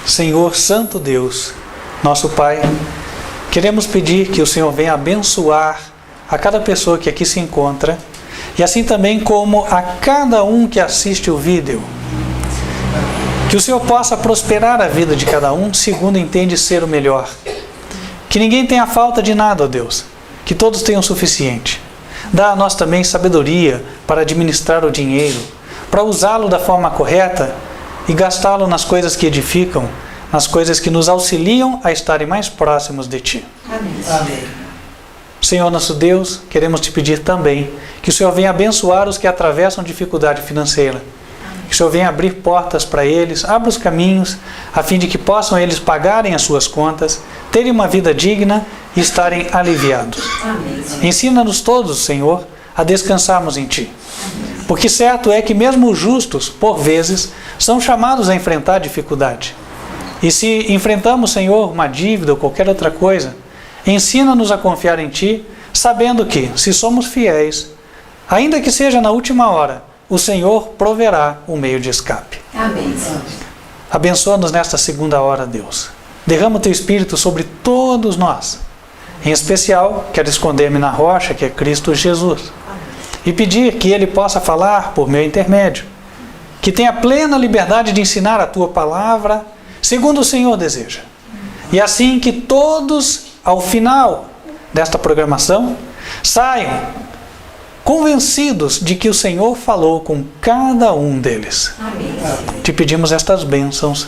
Senhor Santo Deus, nosso Pai, queremos pedir que o Senhor venha abençoar a cada pessoa que aqui se encontra, e assim também como a cada um que assiste o vídeo. Que o Senhor possa prosperar a vida de cada um segundo entende ser o melhor. Que ninguém tenha falta de nada, ó Deus. Que todos tenham o suficiente. Dá a nós também sabedoria para administrar o dinheiro, para usá-lo da forma correta e gastá-lo nas coisas que edificam, nas coisas que nos auxiliam a estarem mais próximos de Ti. Amém. Amém. Senhor nosso Deus, queremos Te pedir também que o Senhor venha abençoar os que atravessam dificuldade financeira. Que o Senhor venha abrir portas para eles, abra os caminhos, a fim de que possam eles pagarem as suas contas, terem uma vida digna e estarem aliviados. Amém. Ensina-nos todos, Senhor, a descansarmos em Ti. Porque certo é que mesmo os justos, por vezes, são chamados a enfrentar dificuldade. E se enfrentamos, Senhor, uma dívida ou qualquer outra coisa, ensina-nos a confiar em Ti, sabendo que, se somos fiéis, ainda que seja na última hora, o Senhor proverá o meio de escape. Amém. Abençoa-nos nesta segunda hora, Deus. Derrama o Teu Espírito sobre todos nós. Em especial, quero esconder-me na rocha, que é Cristo Jesus. E pedir que Ele possa falar por meu intermédio. Que tenha plena liberdade de ensinar a Tua palavra, segundo o Senhor deseja. E assim que todos, ao final desta programação, saiam convencidos de que o Senhor falou com cada um deles. Amém. Te pedimos estas bênçãos.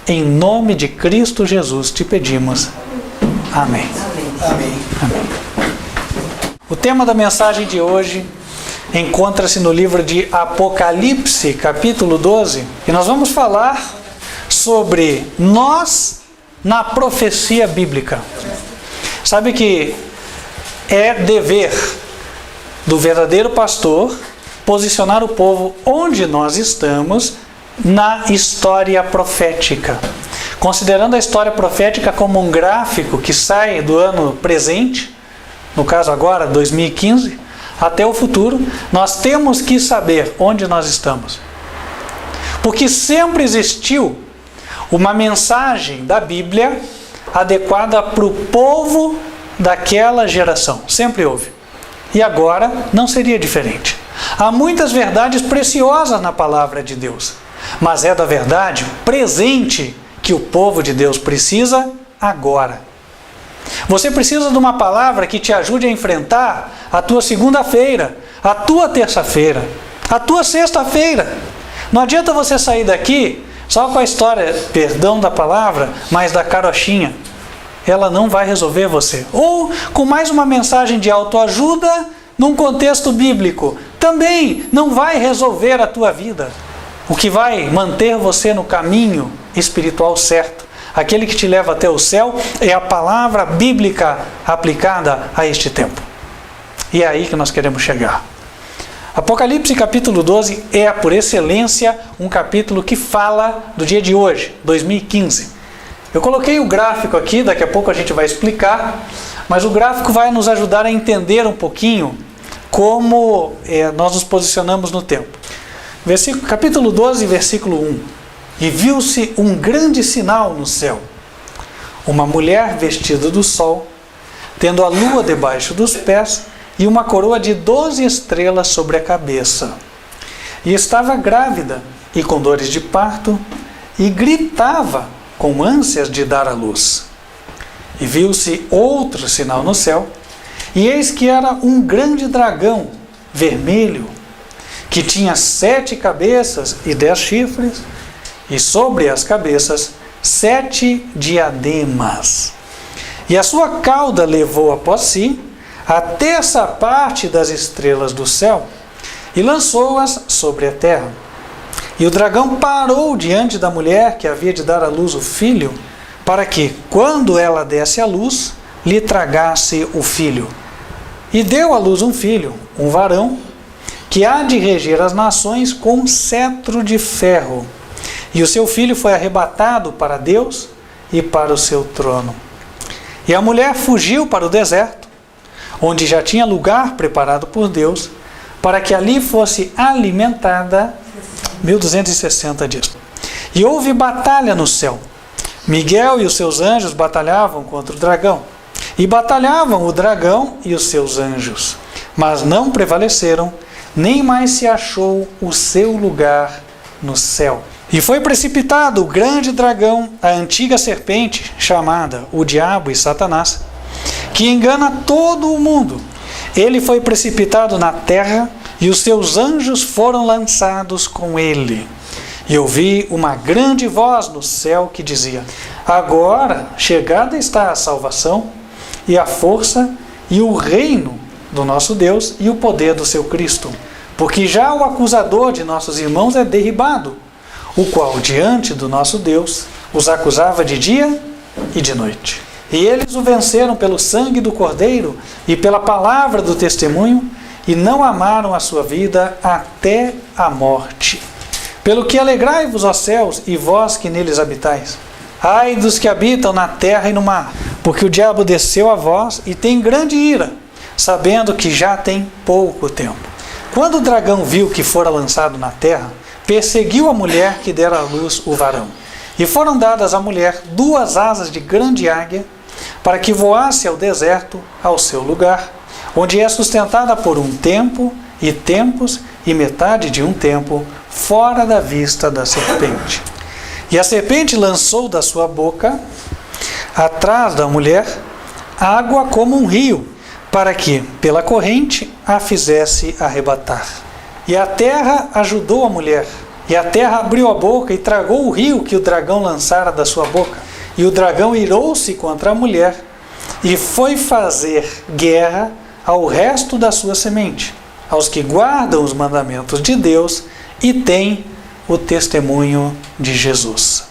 Em nome de Cristo Jesus te pedimos. Amém. Amém. Amém. O tema da mensagem de hoje encontra-se no livro de Apocalipse, capítulo 12. E nós vamos falar sobre nós na profecia bíblica. Sabe que é dever do verdadeiro pastor posicionar o povo onde nós estamos na história profética. Considerando a história profética como um gráfico que sai do ano presente, no caso agora, 2015, até o futuro, nós temos que saber onde nós estamos. Porque sempre existiu uma mensagem da Bíblia adequada para o povo daquela geração. Sempre houve. E agora não seria diferente. Há muitas verdades preciosas na palavra de Deus, mas é da verdade presente que o povo de Deus precisa agora. Você precisa de uma palavra que te ajude a enfrentar a tua segunda-feira, a tua terça-feira, a tua sexta-feira. Não adianta você sair daqui só com a história, perdão da palavra, mas da carochinha. Ela não vai resolver você. Ou com mais uma mensagem de autoajuda num contexto bíblico, também não vai resolver a tua vida. O que vai manter você no caminho espiritual certo, aquele que te leva até o céu, é a palavra bíblica aplicada a este tempo. E é aí que nós queremos chegar. Apocalipse capítulo 12 é, por excelência, um capítulo que fala do dia de hoje, 2015. Eu coloquei o gráfico aqui, daqui a pouco a gente vai explicar, mas o gráfico vai nos ajudar a entender um pouquinho como nós nos posicionamos no tempo. Capítulo 12, versículo 1. E viu-se um grande sinal no céu, uma mulher vestida do sol, tendo a lua debaixo dos pés e uma coroa de 12 estrelas sobre a cabeça. E estava grávida e com dores de parto e gritava com ânsias de dar à luz. E viu-se outro sinal no céu, e eis que era um grande dragão vermelho, que tinha 7 cabeças e 10 chifres, e sobre as cabeças 7 diademas. E a sua cauda levou após si a terça parte das estrelas do céu, e lançou-as sobre a terra. E o dragão parou diante da mulher que havia de dar à luz o filho, para que, quando ela desse à luz, lhe tragasse o filho. E deu à luz um filho, um varão, que há de reger as nações com cetro de ferro. E o seu filho foi arrebatado para Deus e para o seu trono. E a mulher fugiu para o deserto, onde já tinha lugar preparado por Deus, para que ali fosse alimentada 1260 dias. E houve batalha no céu. Miguel e os seus anjos batalhavam contra o dragão. E batalhavam o dragão e os seus anjos. Mas não prevaleceram, nem mais se achou o seu lugar no céu. E foi precipitado o grande dragão, a antiga serpente, chamada o Diabo e Satanás, que engana todo o mundo. Ele foi precipitado na terra, e os seus anjos foram lançados com ele. E ouvi uma grande voz no céu que dizia: agora chegada está a salvação, e a força, e o reino do nosso Deus, e o poder do seu Cristo. Porque já o acusador de nossos irmãos é derribado, o qual diante do nosso Deus os acusava de dia e de noite. E eles o venceram pelo sangue do Cordeiro e pela palavra do testemunho, e não amaram a sua vida até a morte. Pelo que alegrai-vos, ó céus, e vós que neles habitais. Ai dos que habitam na terra e no mar, porque o diabo desceu a vós e tem grande ira, sabendo que já tem pouco tempo. Quando o dragão viu que fora lançado na terra, perseguiu a mulher que dera à luz o varão. E foram dadas à mulher 2 asas de grande águia, para que voasse ao deserto, ao seu lugar, onde é sustentada por um tempo, e tempos, e metade de um tempo, fora da vista da serpente. E a serpente lançou da sua boca, atrás da mulher, água como um rio, para que, pela corrente, a fizesse arrebatar. E a terra ajudou a mulher, e a terra abriu a boca e tragou o rio que o dragão lançara da sua boca. E o dragão irou-se contra a mulher, e foi fazer guerra ao resto da sua semente, aos que guardam os mandamentos de Deus e têm o testemunho de Jesus.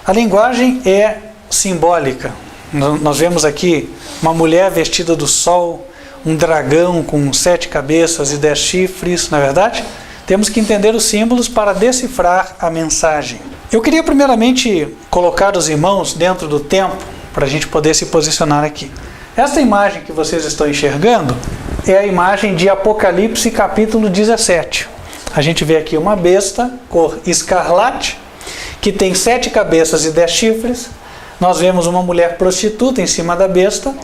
A linguagem é simbólica. Nós vemos aqui uma mulher vestida do sol, um dragão com 7 cabeças e 10 chifres, não é verdade? Temos que entender os símbolos para decifrar a mensagem. Eu queria primeiramente colocar os irmãos dentro do tempo, para a gente poder se posicionar aqui. Esta imagem que vocês estão enxergando é a imagem de Apocalipse capítulo 17. A gente vê aqui uma besta, cor escarlate, que tem 7 cabeças e 10 chifres. Nós vemos uma mulher prostituta em cima da besta,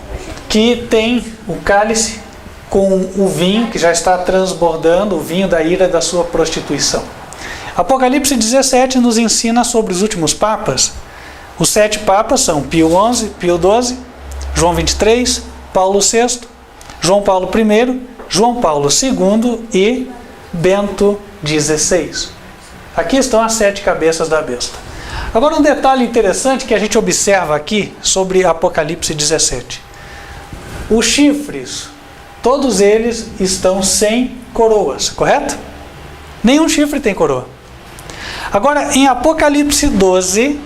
que tem o cálice com o vinho, que já está transbordando, o vinho da ira da sua prostituição. Apocalipse 17 nos ensina sobre os últimos papas. Os 7 papas são Pio XI, Pio XII, João 23, Paulo VI, João Paulo I, João Paulo II e Bento XVI. Aqui estão as 7 cabeças da besta. Agora um detalhe interessante que a gente observa aqui sobre Apocalipse 17. Os chifres, todos eles estão sem coroas, correto? Nenhum chifre tem coroa. Agora, em Apocalipse 12,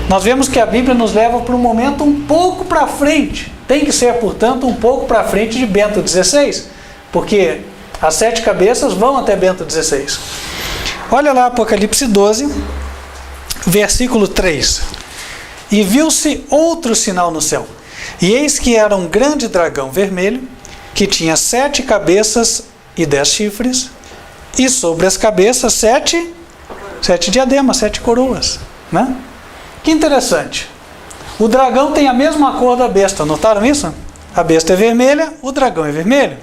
nós vemos que a Bíblia nos leva para um momento um pouco para frente. Tem que ser, portanto, um pouco para frente de Bento XVI, porque as 7 cabeças vão até Bento XVI. Olha lá Apocalipse 12, versículo 3. E viu-se outro sinal no céu, e eis que era um grande dragão vermelho, que tinha 7 cabeças e 10 chifres, e sobre as cabeças 7 diademas, 7 coroas, né? Que interessante. O dragão tem a mesma cor da besta, notaram isso? A besta é vermelha, o dragão é vermelho.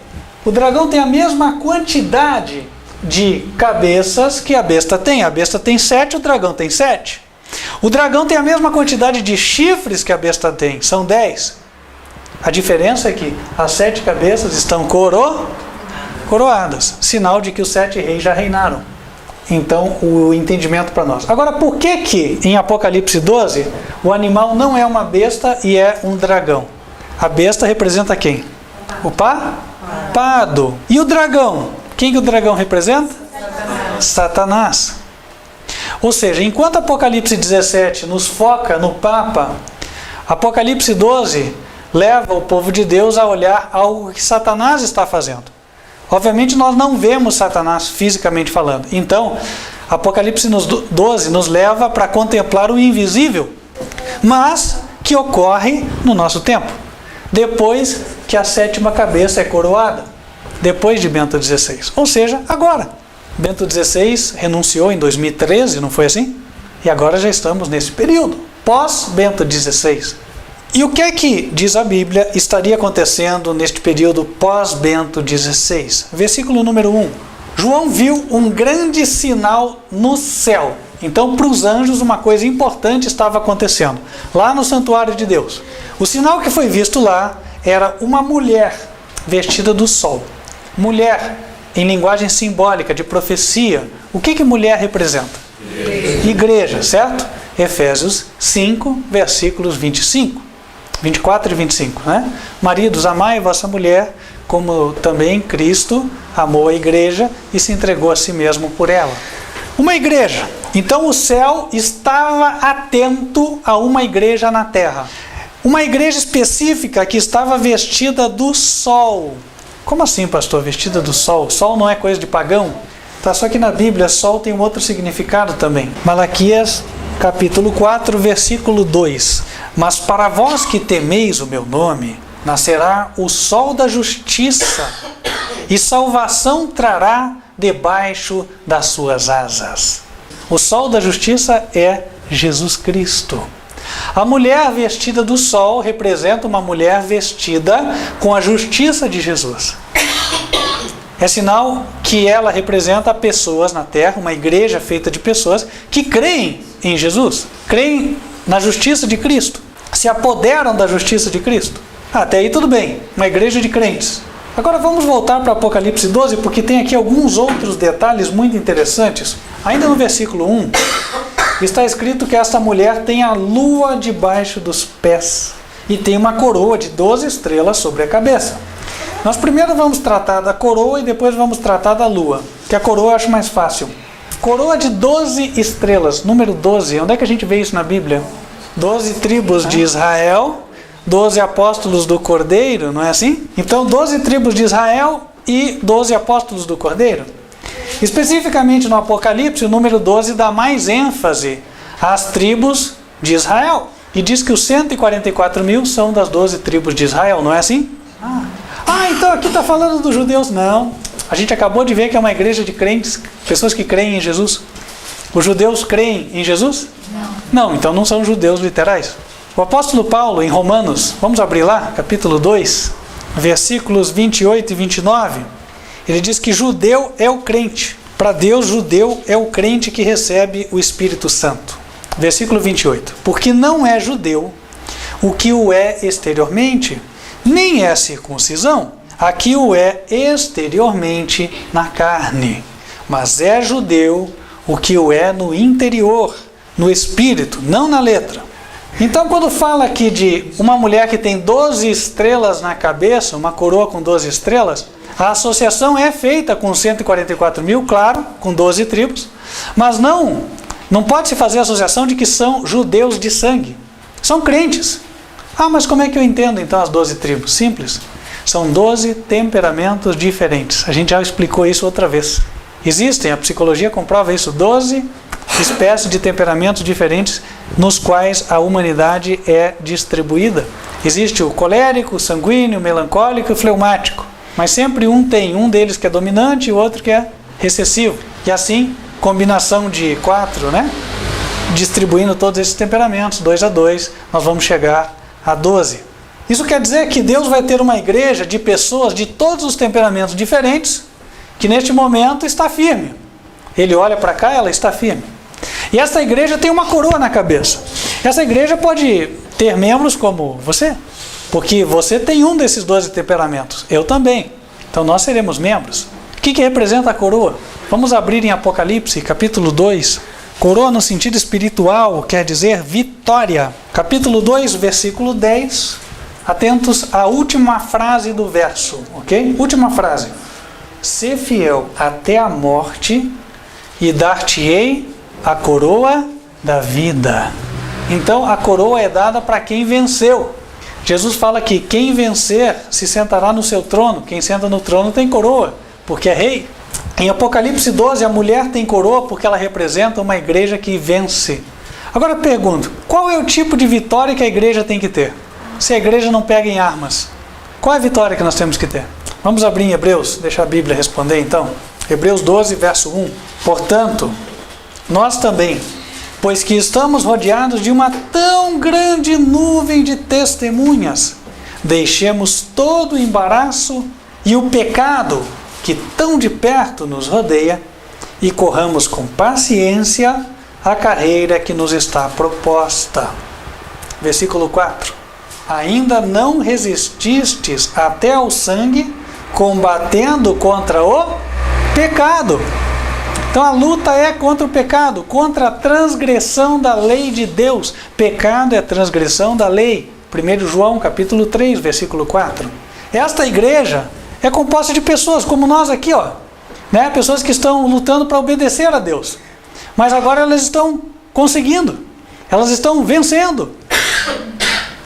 O dragão tem a mesma quantidade de cabeças que a besta tem. A besta tem 7, o dragão tem 7. O dragão tem a mesma quantidade de chifres que a besta tem, são 10. A diferença é que as 7 cabeças estão coroadas, sinal de que os 7 reis já reinaram. Então, o entendimento para nós. Agora, por que em Apocalipse 12 o animal não é uma besta e é um dragão? A besta representa quem? O pado. E o dragão? Quem que o dragão representa? Satanás. Ou seja, enquanto Apocalipse 17 nos foca no Papa, Apocalipse 12 leva o povo de Deus a olhar algo que Satanás está fazendo. Obviamente nós não vemos Satanás fisicamente falando. Então, Apocalipse 12 nos leva para contemplar o invisível, mas que ocorre no nosso tempo, depois que a 7ª cabeça é coroada, depois de Bento XVI. Ou seja, agora. Bento XVI renunciou em 2013, não foi assim? E agora já estamos nesse período, pós-Bento XVI. E o que é que, diz a Bíblia, estaria acontecendo neste período pós-Bento XVI? Versículo número 1. João viu um grande sinal no céu. Então, para os anjos, uma coisa importante estava acontecendo, lá no santuário de Deus. O sinal que foi visto lá era uma mulher vestida do sol. Mulher, em linguagem simbólica, de profecia. O que mulher representa? Igreja, certo? Efésios 5, versículos 24 e 25, né? Maridos, amai vossa mulher, como também Cristo amou a igreja e se entregou a si mesmo por ela. Uma igreja. Então o céu estava atento a uma igreja na terra. Uma igreja específica que estava vestida do sol. Como assim, pastor? Vestida do sol? Sol não é coisa de pagão? Tá, só que na Bíblia sol tem um outro significado também. Malaquias capítulo 4, versículo 2. Mas para vós que temeis o meu nome, nascerá o sol da justiça, e salvação trará debaixo das suas asas. O sol da justiça é Jesus Cristo. A mulher vestida do sol representa uma mulher vestida com a justiça de Jesus. É sinal que ela representa pessoas na terra, uma igreja feita de pessoas que creem em Jesus, creem na justiça de Cristo, se apoderam da justiça de Cristo. Até aí tudo bem, uma igreja de crentes. Agora vamos voltar para Apocalipse 12, porque tem aqui alguns outros detalhes muito interessantes. Ainda no versículo 1, está escrito que esta mulher tem a lua debaixo dos pés e tem uma coroa de 12 estrelas sobre a cabeça. Nós primeiro vamos tratar da coroa e depois vamos tratar da lua, que a coroa eu acho mais fácil. Coroa de 12 estrelas, número 12, onde é que a gente vê isso na Bíblia? 12 tribos de Israel, 12 apóstolos do Cordeiro, não é assim? Então 12 tribos de Israel e 12 apóstolos do Cordeiro. Especificamente no Apocalipse, o número 12 dá mais ênfase às tribos de Israel. E diz que os 144 mil são das 12 tribos de Israel, não é assim? Então aqui está falando dos judeus. Não, a gente acabou de ver que é uma igreja de crentes, pessoas que creem em Jesus. Os judeus creem em Jesus? Não, então não são judeus literais. O apóstolo Paulo, em Romanos, vamos abrir lá, capítulo 2, versículos 28 e 29, ele diz que judeu é o crente. Para Deus, judeu é o crente que recebe o Espírito Santo. Versículo 28. Porque não é judeu o que o é exteriormente, nem é circuncisão a que o é exteriormente na carne, mas é judeu o que o é no interior, no espírito, não na letra. Então, quando fala aqui de uma mulher que tem 12 estrelas na cabeça, uma coroa com 12 estrelas, a associação é feita com 144 mil, claro, com 12 tribos, mas não pode se fazer a associação de que são judeus de sangue. São crentes. Mas como é que eu entendo então as 12 tribos? Simples. São 12 temperamentos diferentes. A gente já explicou isso outra vez. Existem, a psicologia comprova isso, 12 espécies de temperamentos diferentes nos quais a humanidade é distribuída. Existe o colérico, o sanguíneo, o melancólico e o fleumático. Mas sempre um deles que é dominante e o outro que é recessivo. E assim, combinação de 4, né? Distribuindo todos esses temperamentos, 2 a 2, nós vamos chegar a 12. Isso quer dizer que Deus vai ter uma igreja de pessoas de todos os temperamentos diferentes, que neste momento está firme. Ele olha para cá, ela está firme. E essa igreja tem uma coroa na cabeça. Essa igreja pode ter membros como você, porque você tem um desses 12 temperamentos. Eu também. Então nós seremos membros. O que representa a coroa? Vamos abrir em Apocalipse, capítulo 2. Coroa no sentido espiritual quer dizer vitória. Capítulo 2, versículo 10. Atentos à última frase do verso, ok? Última frase. Sê fiel até a morte e dar-te-ei a coroa da vida. Então a coroa é dada para quem venceu. Jesus fala que quem vencer se sentará no seu trono. Quem senta no trono tem coroa, porque é rei. Em Apocalipse 12, a mulher tem coroa porque ela representa uma igreja que vence. Agora eu pergunto, qual é o tipo de vitória que a igreja tem que ter? Se a igreja não pega em armas, qual é a vitória que nós temos que ter? Vamos abrir em Hebreus, deixa a Bíblia responder então. Hebreus 12, verso 1. Portanto, nós também, pois que estamos rodeados de uma tão grande nuvem de testemunhas, deixemos todo o embaraço e o pecado que tão de perto nos rodeia e corramos com paciência a carreira que nos está proposta. Versículo 4. Ainda não resististes até ao sangue, combatendo contra o pecado. Então a luta é contra o pecado, contra a transgressão da lei de Deus. Pecado é transgressão da lei. 1 João capítulo 3, versículo 4. Esta igreja é composta de pessoas como nós aqui, ó, né? Pessoas que estão lutando para obedecer a Deus. Mas agora elas estão conseguindo. Elas estão vencendo.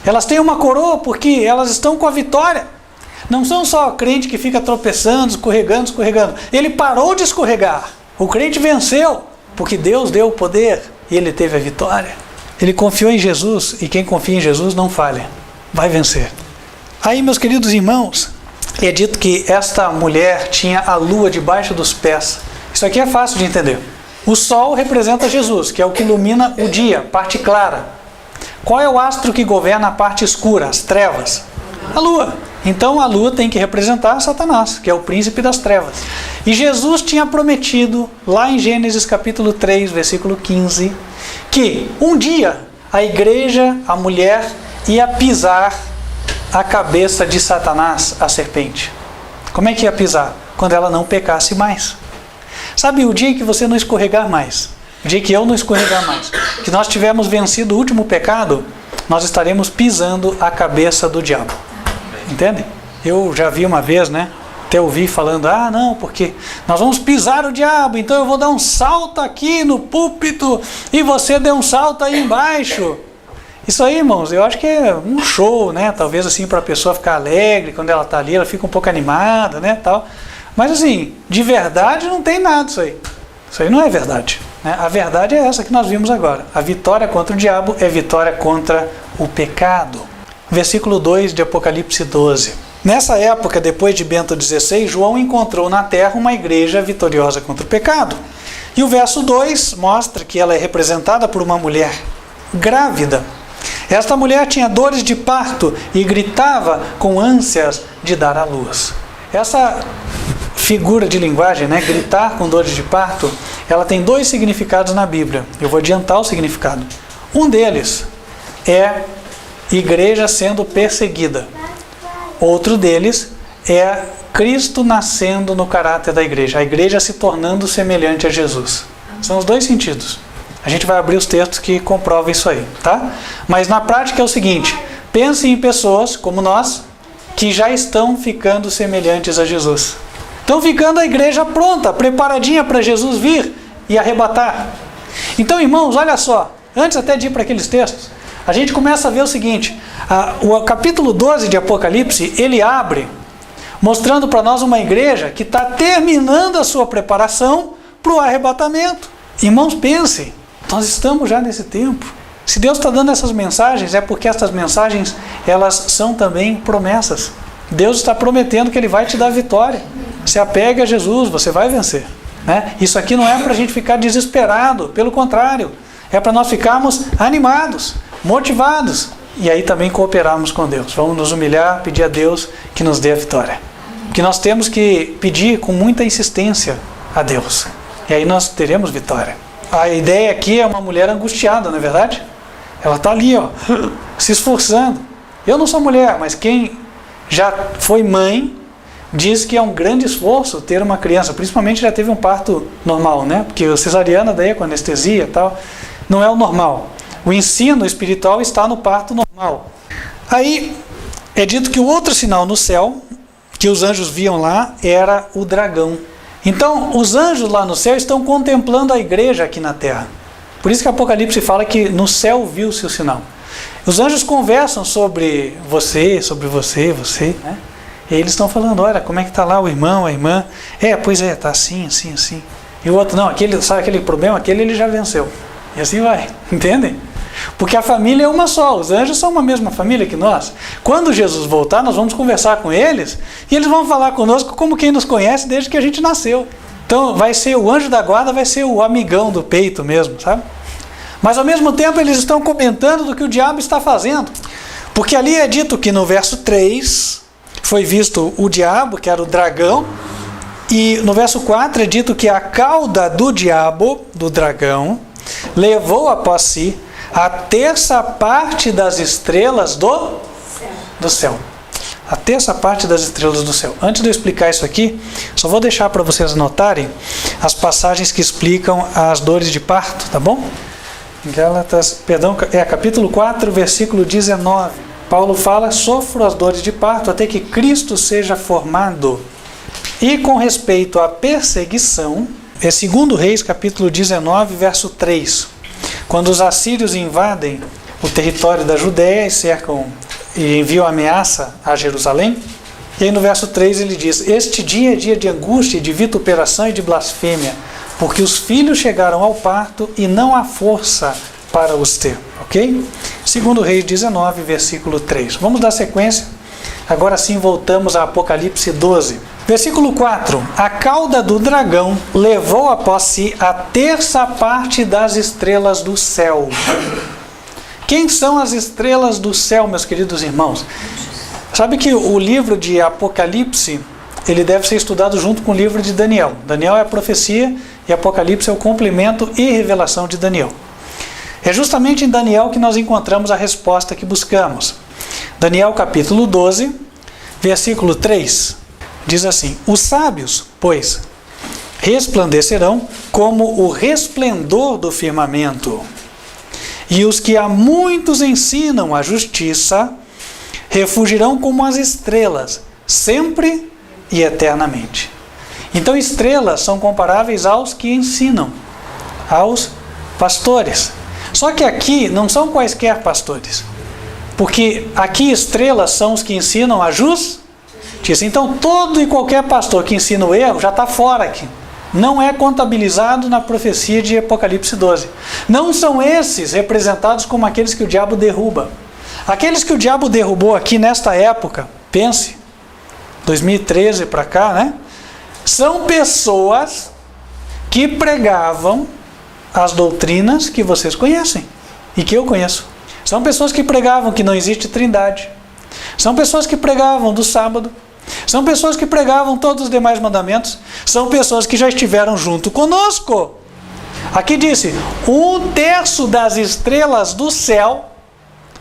Elas têm uma coroa porque elas estão com a vitória. Não são só crente que fica tropeçando, escorregando. Ele parou de escorregar. O crente venceu, porque Deus deu o poder e ele teve a vitória. Ele confiou em Jesus, e quem confia em Jesus não falha, vai vencer. Aí, meus queridos irmãos, é dito que esta mulher tinha a lua debaixo dos pés. Isso aqui é fácil de entender. O sol representa Jesus, que é o que ilumina o dia, parte clara. Qual é o astro que governa a parte escura, as trevas? A lua. Então a lua tem que representar Satanás, que é o príncipe das trevas. E Jesus tinha prometido, lá em Gênesis capítulo 3, versículo 15, que um dia a igreja, a mulher, ia pisar a cabeça de Satanás, a serpente. Como é que ia pisar? Quando ela não pecasse mais. Sabe, o dia em que você não escorregar mais, o dia que eu não escorregar mais, que nós tivermos vencido o último pecado, nós estaremos pisando a cabeça do diabo. Entende? Eu já vi uma vez, né? Até ouvi falando, não, porque nós vamos pisar o diabo, então eu vou dar um salto aqui no púlpito e você dê um salto aí embaixo. Isso aí, irmãos, eu acho que é um show, né? Talvez assim para a pessoa ficar alegre, quando ela está ali, ela fica um pouco animada, né? Tal. Mas assim, de verdade não tem nada isso aí. Isso aí não é verdade, né? A verdade é essa que nós vimos agora. A vitória contra o diabo é vitória contra o pecado. Versículo 2 de Apocalipse 12. Nessa época, depois de Bento XVI, João encontrou na terra uma igreja vitoriosa contra o pecado. E o verso 2 mostra que ela é representada por uma mulher grávida. Esta mulher tinha dores de parto e gritava com ânsias de dar à luz. Essa figura de linguagem, né, gritar com dores de parto, ela tem dois significados na Bíblia. Eu vou adiantar o significado. Um deles é igreja sendo perseguida. Outro deles é Cristo nascendo no caráter da igreja, a igreja se tornando semelhante a Jesus. São os dois sentidos. A gente vai abrir os textos que comprovam isso aí, tá? Mas na prática é o seguinte, pense em pessoas como nós, que já estão ficando semelhantes a Jesus. Estão ficando a igreja pronta, preparadinha para Jesus vir e arrebatar. Então, irmãos, olha só, antes até de ir para aqueles textos, a gente começa a ver o seguinte, o capítulo 12 de Apocalipse, ele abre mostrando para nós uma igreja que está terminando a sua preparação para o arrebatamento. Irmãos, pensem, nós estamos já nesse tempo. Se Deus está dando essas mensagens, é porque essas mensagens, elas são também promessas. Deus está prometendo que Ele vai te dar vitória. Se apegue a Jesus, você vai vencer, né? Isso aqui não é para a gente ficar desesperado, pelo contrário, é para nós ficarmos animados, motivados, e aí também cooperarmos com Deus. Vamos nos humilhar, pedir a Deus que nos dê a vitória. Porque nós temos que pedir com muita insistência a Deus, e aí nós teremos vitória. A ideia aqui é uma mulher angustiada, não é verdade? Ela está ali, ó, se esforçando. Eu não sou mulher, mas quem já foi mãe diz que é um grande esforço ter uma criança, principalmente já teve um parto normal, né? Porque a cesariana daí com anestesia e tal, não é o normal. O ensino espiritual está no parto normal. Aí é dito que o outro sinal no céu, que os anjos viam lá, era o dragão. Então, os anjos lá no céu estão contemplando a igreja aqui na terra. Por isso que Apocalipse fala que no céu viu-se o sinal. Os anjos conversam sobre você, né? E eles estão falando, olha, como é que está lá o irmão, a irmã? Pois é, está assim, assim, assim. E o outro, não, sabe aquele problema? Aquele ele já venceu. E assim vai, entendem? Porque a família é uma só, os anjos são uma mesma família que nós. Quando Jesus voltar, nós vamos conversar com eles e eles vão falar conosco como quem nos conhece desde que a gente nasceu. Então vai ser o anjo da guarda, vai ser o amigão do peito mesmo, sabe? Mas ao mesmo tempo eles estão comentando do que o diabo está fazendo. Porque ali é dito que no verso 3 foi visto o diabo, que era o dragão, e no verso 4 é dito que a cauda do diabo, do dragão, levou após si a terça parte das estrelas do céu. A terça parte das estrelas do céu. Antes de eu explicar isso aqui, só vou deixar para vocês anotarem as passagens que explicam as dores de parto, tá bom? Gálatas, capítulo 4, versículo 19. Paulo fala: sofro as dores de parto até que Cristo seja formado. E com respeito à perseguição, é 2 Reis, capítulo 19, verso 3. Quando os assírios invadem o território da Judéia e cercam e enviam ameaça a Jerusalém, e aí no verso 3 ele diz: este dia é dia de angústia, de vituperação e de blasfêmia, porque os filhos chegaram ao parto e não há força para os ter. Ok? 2 Reis 19, versículo 3. Vamos dar sequência. Agora sim voltamos a Apocalipse 12. Versículo 4. A cauda do dragão levou após si a terça parte das estrelas do céu. Quem são as estrelas do céu, meus queridos irmãos? Sabe que o livro de Apocalipse, ele deve ser estudado junto com o livro de Daniel. Daniel é a profecia e Apocalipse é o complemento e revelação de Daniel. É justamente em Daniel que nós encontramos a resposta que buscamos. Daniel capítulo 12, versículo 3, diz assim: os sábios, pois, resplandecerão como o resplendor do firmamento, e os que a muitos ensinam a justiça refugirão como as estrelas, sempre e eternamente. Então estrelas são comparáveis aos que ensinam, aos pastores. Só que aqui não são quaisquer pastores, porque aqui estrelas são os que ensinam a justiça. Então todo e qualquer pastor que ensina o erro já está fora aqui. Não é contabilizado na profecia de Apocalipse 12. Não são esses representados como aqueles que o diabo derruba. Aqueles que o diabo derrubou aqui nesta época, pense, 2013 para cá, né? São pessoas que pregavam as doutrinas que vocês conhecem e que eu conheço. São pessoas que pregavam que não existe trindade. São pessoas que pregavam do sábado. São pessoas que pregavam todos os demais mandamentos. São pessoas que já estiveram junto conosco. Aqui disse: 1/3 das estrelas do céu,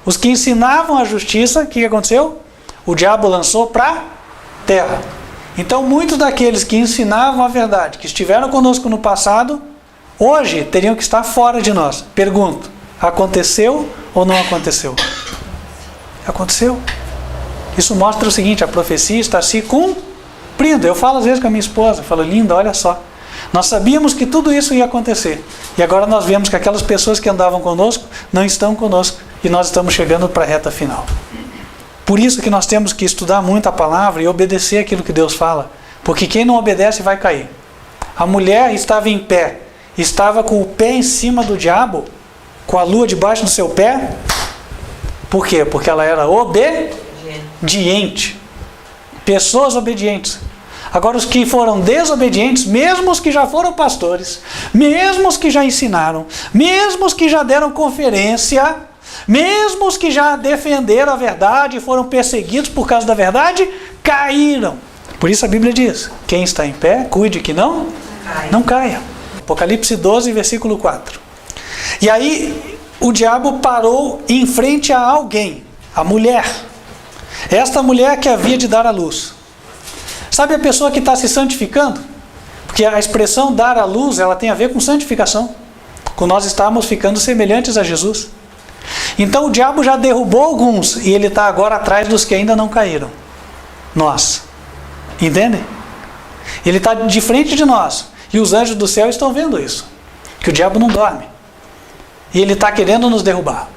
os que ensinavam a justiça, o que aconteceu? O diabo lançou para a terra. Então muitos daqueles que ensinavam a verdade, que estiveram conosco no passado, hoje teriam que estar fora de nós. Pergunto: aconteceu ou não aconteceu? Aconteceu. Isso mostra o seguinte: a profecia está se cumprindo. Eu falo às vezes com a minha esposa, eu falo: linda, olha só, nós sabíamos que tudo isso ia acontecer, e agora nós vemos que aquelas pessoas que andavam conosco não estão conosco, e nós estamos chegando para a reta final. Por isso que nós temos que estudar muito a palavra e obedecer aquilo que Deus fala, porque quem não obedece vai cair. A mulher estava em pé, estava com o pé em cima do diabo, com a lua debaixo do seu pé. Por quê? Porque ela era obediente. Pessoas obedientes. Agora os que foram desobedientes, mesmo os que já foram pastores, mesmo os que já ensinaram, mesmo os que já deram conferência, mesmo os que já defenderam a verdade e foram perseguidos por causa da verdade, caíram. Por isso a Bíblia diz: quem está em pé, cuide que não caia. Apocalipse 12, versículo 4. E aí o diabo parou em frente a alguém, a mulher. Esta mulher que havia de dar à luz. Sabe a pessoa que está se santificando? Porque a expressão dar à luz, ela tem a ver com santificação. Com nós estamos ficando semelhantes a Jesus. Então o diabo já derrubou alguns e ele está agora atrás dos que ainda não caíram. Nós. Entendem? Ele está de frente de nós. E os anjos do céu estão vendo isso. Que o diabo não dorme. E ele está querendo nos derrubar.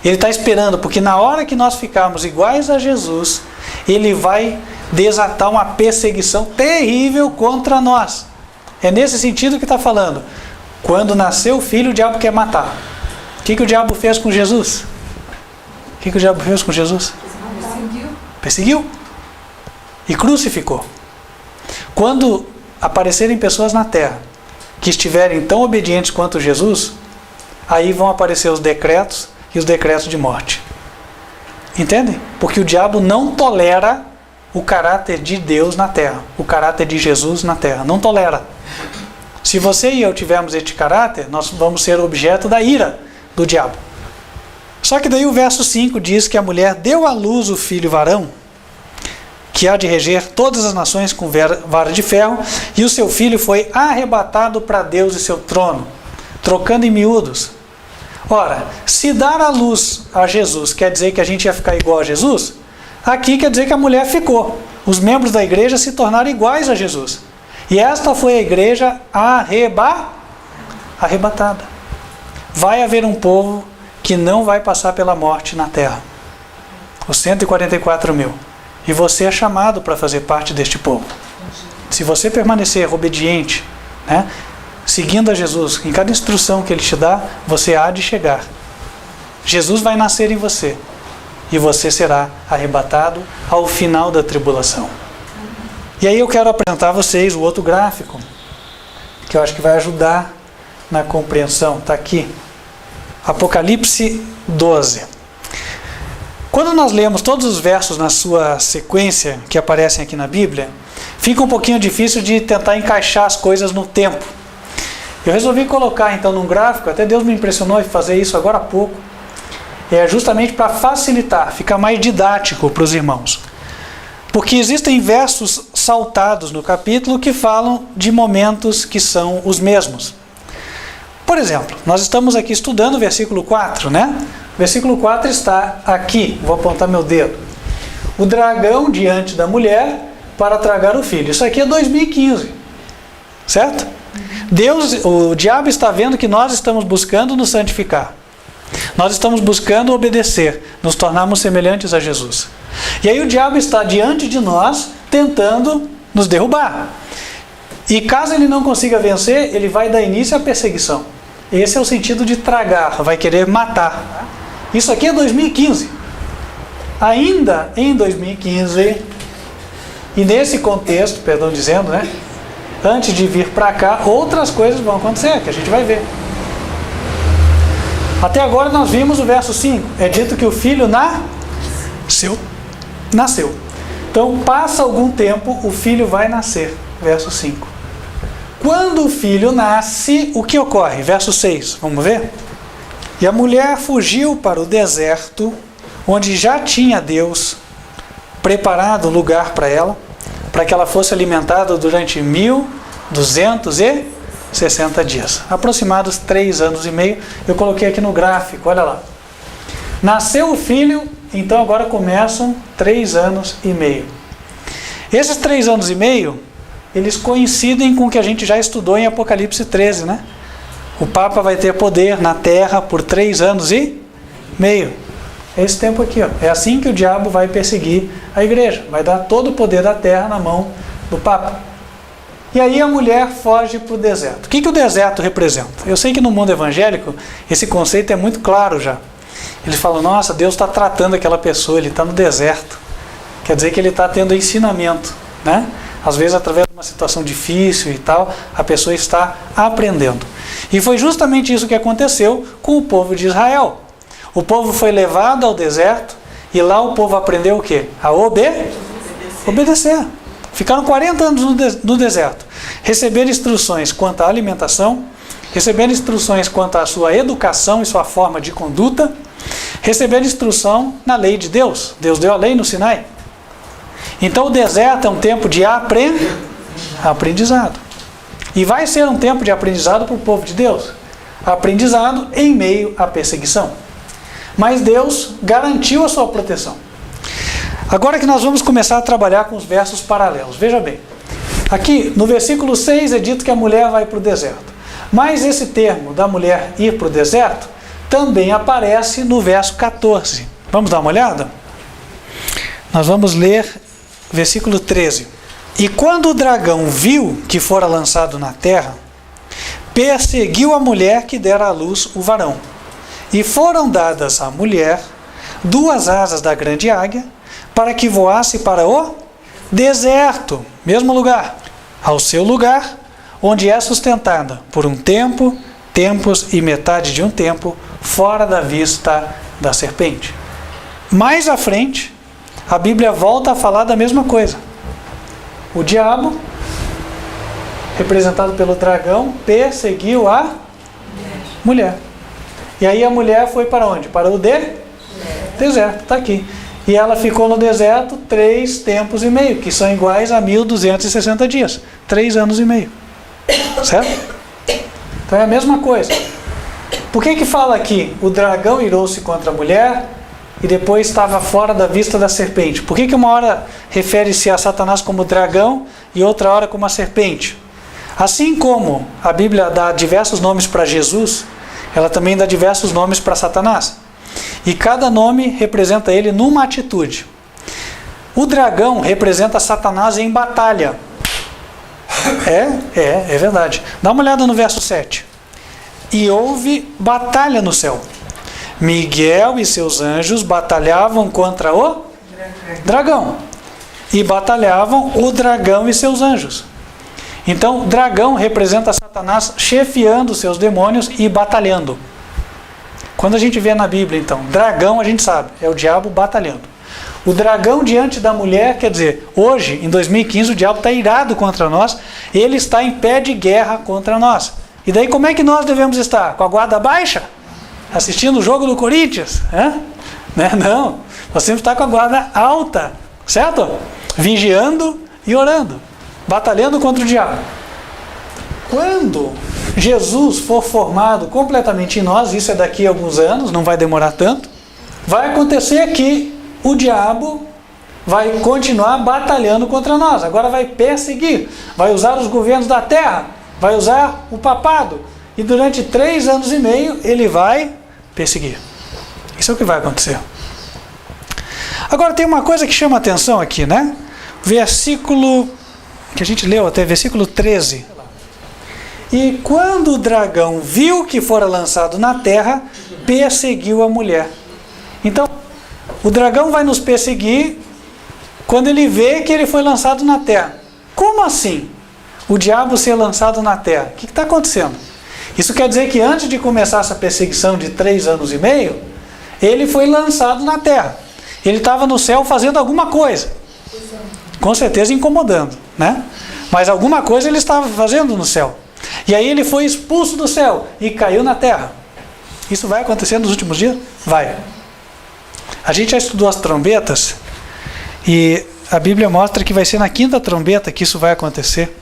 Ele está esperando, porque na hora que nós ficarmos iguais a Jesus, ele vai desatar uma perseguição terrível contra nós. É nesse sentido que está falando. Quando nasceu o filho, o diabo quer matar. O que o diabo fez com Jesus? O que o diabo fez com Jesus? Perseguiu. E crucificou. Quando aparecerem pessoas na terra que estiverem tão obedientes quanto Jesus, aí vão aparecer os decretos e os decretos de morte. Entendem? Porque o diabo não tolera o caráter de Deus na terra, o caráter de Jesus na terra. Não tolera. Se você e eu tivermos este caráter, nós vamos ser objeto da ira do diabo. Só que daí o verso 5 diz que a mulher deu à luz o filho varão, que há de reger todas as nações com vara de ferro, e o seu filho foi arrebatado para Deus e seu trono, trocando em miúdos. Ora, se dar à luz a Jesus quer dizer que a gente ia ficar igual a Jesus, aqui quer dizer que a mulher ficou. Os membros da igreja se tornaram iguais a Jesus. E esta foi a igreja arrebatada. Vai haver um povo que não vai passar pela morte na terra. Os 144 mil. E você é chamado para fazer parte deste povo. Se você permanecer obediente, né, seguindo a Jesus, em cada instrução que Ele te dá, você há de chegar. Jesus vai nascer em você. E você será arrebatado ao final da tribulação. E aí eu quero apresentar a vocês o outro gráfico, que eu acho que vai ajudar na compreensão. Está aqui. Apocalipse 12. Quando nós lemos todos os versos na sua sequência, que aparecem aqui na Bíblia, fica um pouquinho difícil de tentar encaixar as coisas no tempo. Eu resolvi colocar então num gráfico, até Deus me impressionou em fazer isso agora há pouco, justamente para facilitar, ficar mais didático para os irmãos. Porque existem versos saltados no capítulo que falam de momentos que são os mesmos. Por exemplo, nós estamos aqui estudando o versículo 4, né? O versículo 4 está aqui, vou apontar meu dedo. O dragão diante da mulher para tragar o filho. Isso aqui é 2015, certo? O diabo está vendo que nós estamos buscando nos santificar. Nós estamos buscando obedecer, nos tornarmos semelhantes a Jesus. E aí o diabo está diante de nós, tentando nos derrubar. E caso ele não consiga vencer, ele vai dar início à perseguição. Esse é o sentido de tragar, vai querer matar. Isso aqui é 2015. Ainda em 2015, e nesse contexto, perdão dizendo, né? Antes de vir para cá, outras coisas vão acontecer, que a gente vai ver. Até agora nós vimos o verso 5. É dito que o filho nasceu. Então passa algum tempo, o filho vai nascer. Verso 5. Quando o filho nasce, o que ocorre? Verso 6, vamos ver? E a mulher fugiu para o deserto, onde já tinha Deus preparado um lugar para ela, para que ela fosse alimentada durante 1260 dias. Aproximados 3 anos e meio. Eu coloquei aqui no gráfico, olha lá. Nasceu o filho, então agora começam 3 anos e meio. Esses 3 anos e meio, eles coincidem com o que a gente já estudou em Apocalipse 13, né? O Papa vai ter poder na terra por 3 anos e meio. É esse tempo aqui, ó. É assim que o diabo vai perseguir a igreja. Vai dar todo o poder da terra na mão do Papa. E aí a mulher foge para o deserto. O que o deserto representa? Eu sei que no mundo evangélico esse conceito é muito claro já. Eles falam, nossa, Deus está tratando aquela pessoa, ele está no deserto. Quer dizer que ele está tendo ensinamento, né? Às vezes através de uma situação difícil e tal, a pessoa está aprendendo. E foi justamente isso que aconteceu com o povo de Israel. O povo foi levado ao deserto e lá o povo aprendeu o quê? A obedecer. Ficaram 40 anos no deserto. Receberam instruções quanto à alimentação, receberam instruções quanto à sua educação e sua forma de conduta, receberam instrução na lei de Deus. Deus deu a lei no Sinai. Então o deserto é um tempo de aprendizado. E vai ser um tempo de aprendizado para o povo de Deus. Aprendizado em meio à perseguição. Mas Deus garantiu a sua proteção. Agora que nós vamos começar a trabalhar com os versos paralelos. Veja bem. Aqui no versículo 6 é dito que a mulher vai para o deserto. Mas esse termo da mulher ir para o deserto também aparece no verso 14. Vamos dar uma olhada? Nós vamos ler versículo 13. E quando o dragão viu que fora lançado na terra, perseguiu a mulher que dera à luz o varão. E foram dadas à mulher 2 asas da grande águia, para que voasse para o deserto, mesmo lugar, ao seu lugar, onde é sustentada por um tempo tempos e metade de um tempo, fora da vista da serpente. Mais à frente, a Bíblia volta a falar da mesma coisa. O diabo, representado pelo dragão, perseguiu a mulher. E aí a mulher foi para onde? Para o deserto, está aqui. E ela ficou no deserto 3 tempos e meio, que são iguais a 1260 dias. 3 anos e meio. Certo? Então é a mesma coisa. Por que fala aqui? O dragão irou-se contra a mulher e depois estava fora da vista da serpente. Por que uma hora refere-se a Satanás como dragão e outra hora como a serpente? Assim como a Bíblia dá diversos nomes para Jesus, ela também dá diversos nomes para Satanás. E cada nome representa ele numa atitude. O dragão representa Satanás em batalha. É verdade. Dá uma olhada no verso 7. E houve batalha no céu. Miguel e seus anjos batalhavam contra o dragão. E batalhavam o dragão e seus anjos. Então, dragão representa Satanás chefiando seus demônios e batalhando. Quando a gente vê na Bíblia, então, dragão, a gente sabe, é o diabo batalhando. O dragão diante da mulher, quer dizer, hoje, em 2015, o diabo está irado contra nós, ele está em pé de guerra contra nós. E daí como é que nós devemos estar? Com a guarda baixa? Assistindo o jogo do Corinthians? Não, nós temos que estar com a guarda alta, certo? Vigiando e orando, batalhando contra o diabo. Quando Jesus for formado completamente em nós, isso é daqui a alguns anos, não vai demorar tanto, vai acontecer que o diabo vai continuar batalhando contra nós, agora vai perseguir, vai usar os governos da terra, vai usar o papado, e durante 3 anos e meio ele vai perseguir. Isso é o que vai acontecer. Agora tem uma coisa que chama a atenção aqui, né? Versículo que a gente leu até, versículo 13. E quando o dragão viu que fora lançado na terra, perseguiu a mulher. Então, o dragão vai nos perseguir quando ele vê que ele foi lançado na terra. Como assim? O diabo ser lançado na terra? O que está acontecendo? Isso quer dizer que antes de começar essa perseguição de 3 anos e meio, ele foi lançado na terra. Ele estava no céu fazendo alguma coisa. Com certeza incomodando, né? Mas alguma coisa ele estava fazendo no céu. E aí ele foi expulso do céu e caiu na terra. Isso vai acontecer nos últimos dias? Vai. A gente já estudou as trombetas e a Bíblia mostra que vai ser na 5ª trombeta que isso vai acontecer.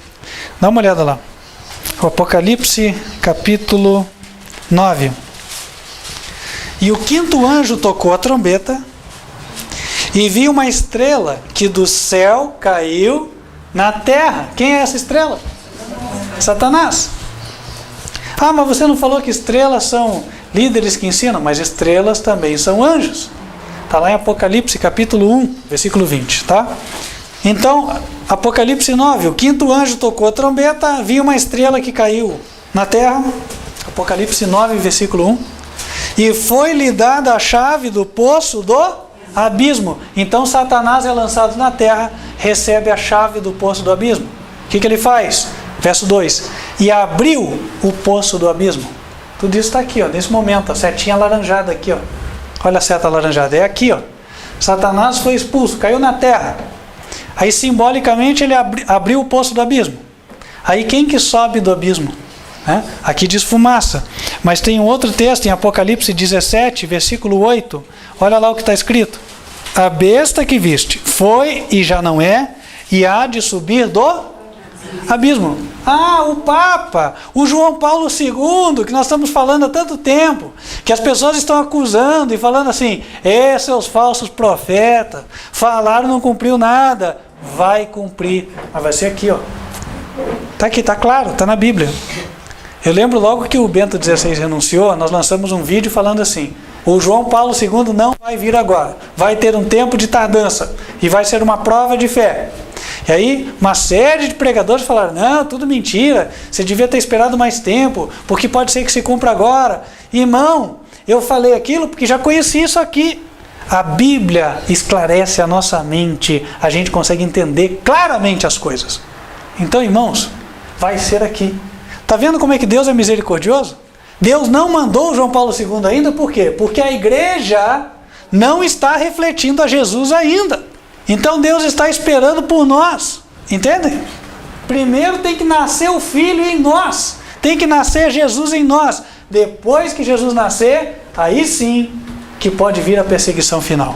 Dá uma olhada lá. O Apocalipse, capítulo 9. E o 5º anjo tocou a trombeta e vi uma estrela que do céu caiu na terra. Quem é essa estrela? Satanás. Ah, mas você não falou que estrelas são líderes que ensinam? Mas estrelas também são anjos. Está lá em Apocalipse capítulo 1, versículo 20, tá? Então, Apocalipse 9, o 5º anjo tocou a trombeta, viu uma estrela que caiu na terra. Apocalipse 9, versículo 1. E foi-lhe dada a chave do poço do abismo. Então Satanás é lançado na terra, recebe a chave do poço do abismo. O que ele faz? Verso 2. E abriu o poço do abismo. Tudo isso está aqui, ó, nesse momento, a setinha alaranjada aqui, ó. Olha a seta alaranjada, é aqui, ó. Satanás foi expulso, caiu na terra. Aí simbolicamente ele abriu o poço do abismo. Aí quem que sobe do abismo? Aqui diz fumaça. Mas tem um outro texto em Apocalipse 17, versículo 8. Olha lá o que está escrito. A besta que viste foi e já não é, e há de subir do abismo. Ah, o Papa, o João Paulo II, que nós estamos falando há tanto tempo, que as pessoas estão acusando e falando assim, seus falsos profetas, falaram, não cumpriu nada, vai cumprir, mas vai ser aqui, ó. Está aqui, está claro, está na Bíblia. Eu lembro logo que o Bento XVI renunciou, nós lançamos um vídeo falando assim, o João Paulo II não vai vir agora, vai ter um tempo de tardança, e vai ser uma prova de fé. E aí, uma série de pregadores falaram, não, tudo mentira, você devia ter esperado mais tempo, porque pode ser que se cumpra agora. Irmão, eu falei aquilo porque já conheci isso aqui. A Bíblia esclarece a nossa mente, a gente consegue entender claramente as coisas. Então, irmãos, vai ser aqui. Está vendo como é que Deus é misericordioso? Deus não mandou João Paulo II ainda, por quê? Porque a igreja não está refletindo a Jesus ainda. Então Deus está esperando por nós, entendem? Primeiro tem que nascer o Filho em nós, tem que nascer Jesus em nós. Depois que Jesus nascer, aí sim que pode vir a perseguição final.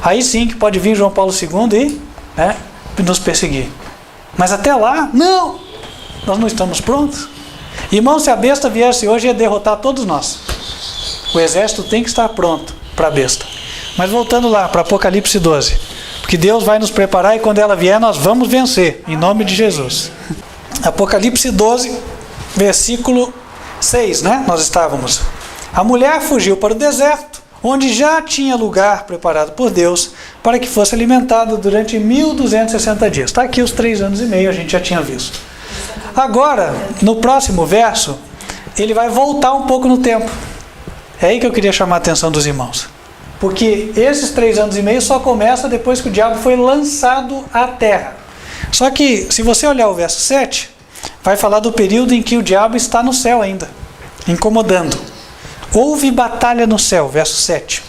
Aí sim que pode vir João Paulo II e nos perseguir. Mas até lá, não, nós não estamos prontos. Irmão, se a besta viesse hoje, ia derrotar todos nós. O exército tem que estar pronto para a besta. Mas voltando lá para Apocalipse 12, porque Deus vai nos preparar e quando ela vier nós vamos vencer, em nome de Jesus. Apocalipse 12, versículo 6, nós estávamos. A mulher fugiu para o deserto, onde já tinha lugar preparado por Deus para que fosse alimentada durante 1260 dias. Está aqui os 3 anos e meio, a gente já tinha visto. Agora, no próximo verso, ele vai voltar um pouco no tempo. É aí que eu queria chamar a atenção dos irmãos. Porque esses 3 anos e meio só começa depois que o diabo foi lançado à terra. Só que, se você olhar o verso 7, vai falar do período em que o diabo está no céu ainda, incomodando. Houve batalha no céu, verso 7.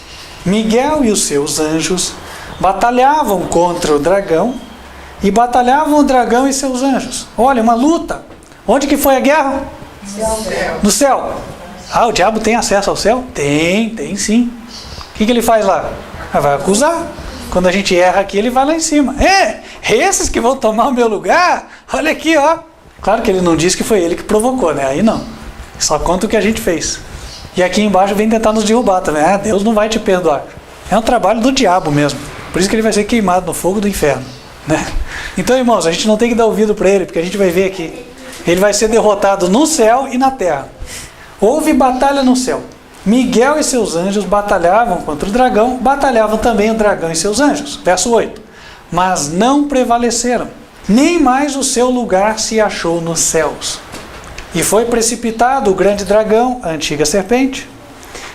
Miguel e os seus anjos batalhavam contra o dragão, e batalhavam o dragão e seus anjos. Olha, uma luta. Onde que foi a guerra? No céu. Ah, o diabo tem acesso ao céu? Tem sim. O que ele faz lá? Vai acusar. Quando a gente erra aqui, ele vai lá em cima. Esses que vão tomar o meu lugar, olha aqui, ó. Claro que ele não disse que foi ele que provocou, Aí não. Só conta o que a gente fez. E aqui embaixo vem tentar nos derrubar também. Deus não vai te perdoar. É um trabalho do diabo mesmo. Por isso que ele vai ser queimado no fogo do inferno. Então, irmãos, a gente não tem que dar ouvido para ele, porque a gente vai ver aqui. Ele vai ser derrotado no céu e na terra. Houve batalha no céu. Miguel e seus anjos batalhavam contra o dragão, batalhavam também o dragão e seus anjos. Verso 8. Mas não prevaleceram, nem mais o seu lugar se achou nos céus. E foi precipitado o grande dragão, a antiga serpente,